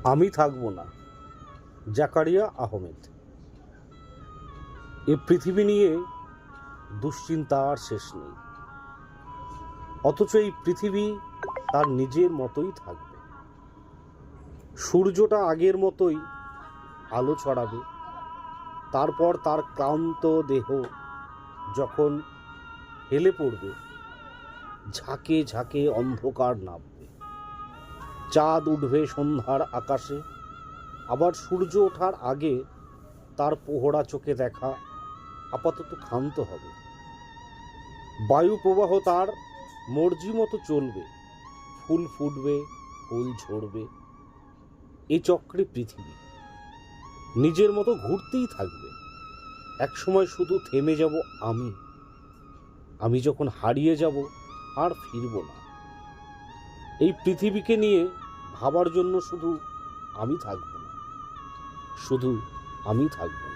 আমি থাকব না। জাকারিয়া আহমেদ। এ পৃথিবী নিয়ে দুশ্চিন্তার শেষ নেই, অথচ এই পৃথিবী তার নিজের মতোই থাকবে। সূর্যটা আগের মতোই আলো ছড়াবে, তারপর তার ক্লান্ত দেহ যখন হেলে পড়বে, ঝাঁকে ঝাঁকে অন্ধকার নামবে, চাঁদ উঠবে সন্ধ্যার আকাশে, আবার সূর্য ওঠার আগে তার পোহরা চোখে দেখা আপাতত ক্ষান্ত হবে। বায়ু প্রবাহ তার মর্জি মতো চলবে, ফুল ফুটবে, ফুল ঝরবে। এ চক্রে পৃথিবী নিজের মতো ঘুরতেই থাকবে। একসময় শুধু থেমে যাব আমি যখন হারিয়ে যাব আর ফিরব না। এই পৃথিবীকে নিয়ে ভাবার জন্য শুধু আমি থাকব না, শুধু আমি থাকব।